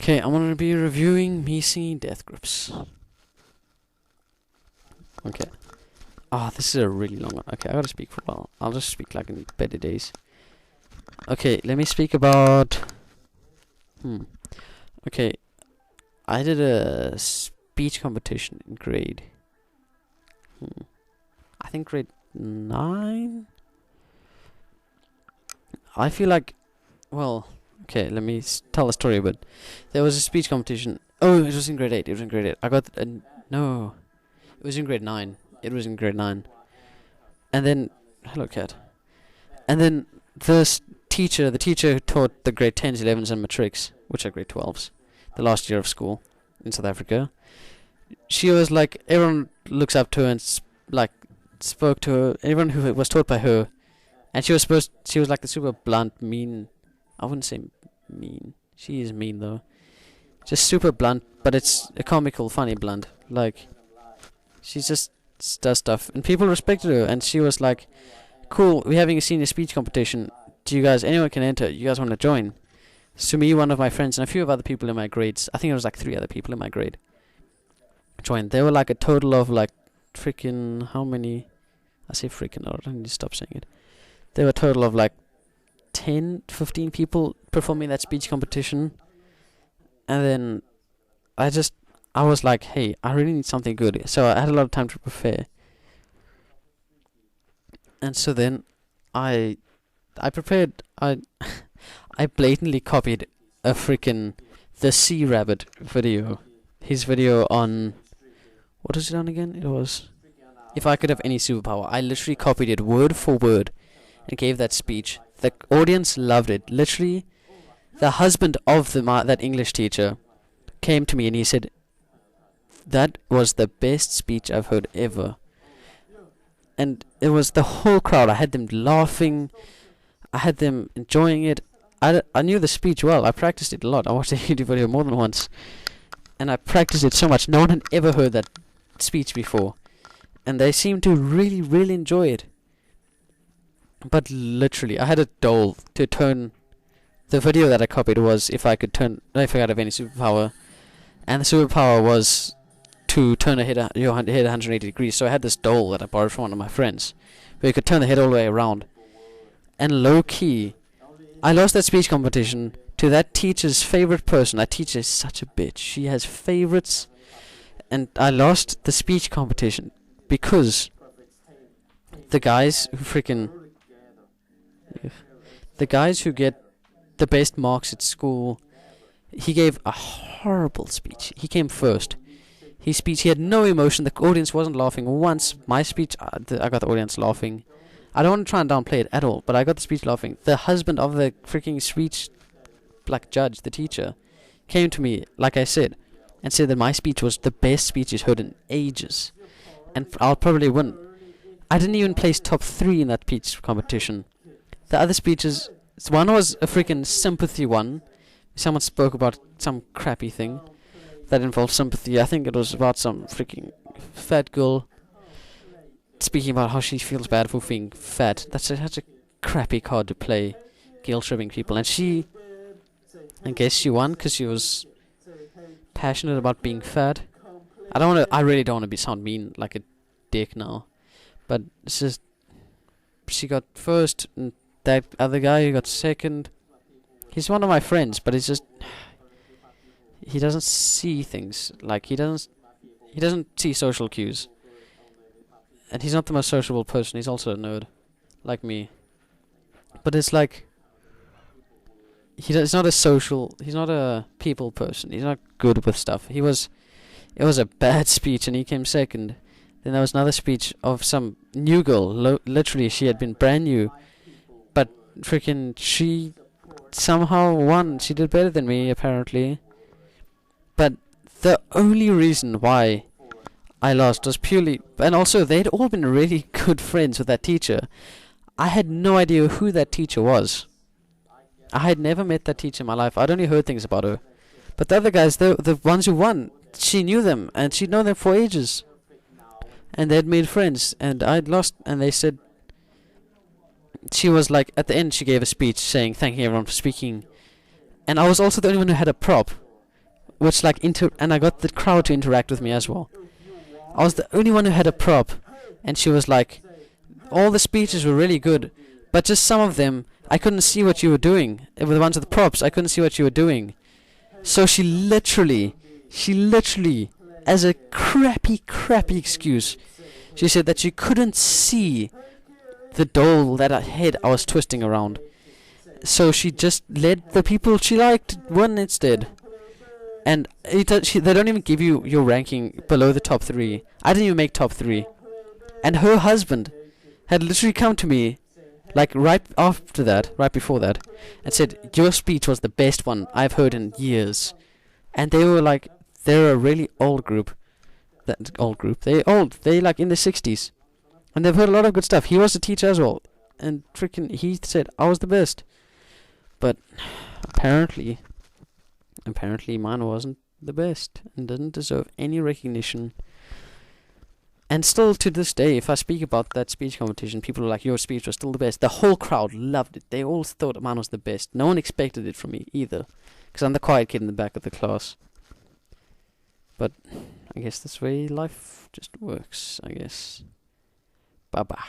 Okay, I'm gonna be reviewing Misi Death Grips. Okay. Ah, this is a really long one. Okay, I gotta speak for a while. I'll just speak like in better days. Okay, let me speak about... Okay, I did a speech competition in grade... I think grade 9? I feel like... Well, okay, let me tell a story, but... There was a speech competition. Oh, it was in grade 8. It was in grade 8. I got... no. It was in grade 9. It was in grade 9. And then... Hello, cat. And then the teacher who taught the grade 10s, 11s and matrics, which are grade 12s, the last year of school in South Africa, she was like, everyone looks up to her and spoke to her, everyone who was taught by her, and she was like the super blunt, mean, I wouldn't say mean, she is mean though, just super blunt, but it's a comical, funny blunt, like, she just does stuff, and people respected her, and she was like, cool, we're having a senior speech competition, anyone can enter, you guys want to join? So me, one of my friends, and a few of other people in my grades, I think it was like 3 other people in my grade, joined. There were like a total of like freaking, how many, I say freaking, I need to stop saying it. There were a total of like 10, 15 people performing that speech competition, and then I was like, hey, I really need something good, so I had a lot of time to prepare. And so then I prepared, I blatantly copied a freaking the Sea Rabbit video. His video on, what was it on again? It was, if I could have any superpower. I literally copied it word for word and gave that speech. The audience loved it. Literally, the husband of that English teacher came to me and he said, that was the best speech I've heard ever. And it was the whole crowd. I had them laughing. I had them enjoying it. I knew the speech well. I practiced it a lot. I watched the YouTube video more than once. And I practiced it so much. No one had ever heard that speech before. And they seemed to really, really enjoy it. But literally, I had a goal to turn... The video that I copied was if I could have any superpower. And the superpower was to turn your head 180 degrees. So I had this doll that I borrowed from one of my friends, where you could turn the head all the way around. And low-key, I lost that speech competition to that teacher's favorite person. That teacher is such a bitch. She has favorites. And I lost the speech competition because the guys who get the best marks at school, he gave a horrible speech. He came first. He had no emotion. The audience wasn't laughing once. My speech, I got the audience laughing. I don't want to try and downplay it at all, but I got the speech laughing. The husband of the freaking speech, judge, the teacher, came to me, like I said, and said that my speech was the best speech he's heard in ages, and I'll probably win. I didn't even place top 3 in that speech competition. The other speeches, one was a freaking sympathy one. Someone spoke about some crappy thing that involved sympathy. I think it was about some freaking fat girl speaking about how she feels bad for being fat. That's such a crappy card to play, guilt-tripping people. And I guess she won because she was passionate about being fat. I really don't want to sound mean like a dick now, but it's just, she got first, and that other guy who got second, he's one of my friends, but he's just, he doesn't see things, like he doesn't see social cues, and he's not the most sociable person. He's also a nerd like me, but it's like, he's not a people person. He's not good with stuff. It was a bad speech and he came second. Then there was another speech of some new girl. Literally, she had been brand new, but freaking she somehow won. She did better than me, apparently. But the only reason why I lost was purely... And also, they'd all been really good friends with that teacher. I had no idea who that teacher was. I had never met that teacher in my life. I'd only heard things about her. But the other guys, the ones who won, she knew them, and she'd known them for ages. And they'd made friends, and I'd lost, and they said... She was like, at the end she gave a speech saying, thanking everyone for speaking. And I was also the only one who had a prop. which like and I got the crowd to interact with me as well. I was the only one who had a prop, and she was like, all the speeches were really good, but just some of them I couldn't see what you were doing. With the ones with the props, I couldn't see what you were doing. So she literally, as a crappy excuse, she said that she couldn't see the doll that I was twisting around. So she just let the people she liked win instead. And they don't even give you your ranking below the top 3. I didn't even make top 3. And her husband had literally come to me, like right before that, and said, your speech was the best one I've heard in years. And they were like, they're a really old group. They're old. They like in the 60s. And they've heard a lot of good stuff. He was a teacher as well. And he said I was the best. But apparently mine wasn't the best and didn't deserve any recognition. And still to this day, if I speak about that speech competition, people are like, your speech was still the best. The whole crowd loved it. They all thought mine was the best. No one expected it from me either, because I'm the quiet kid in the back of the class. But I guess this way life just works, I guess. Bye-bye.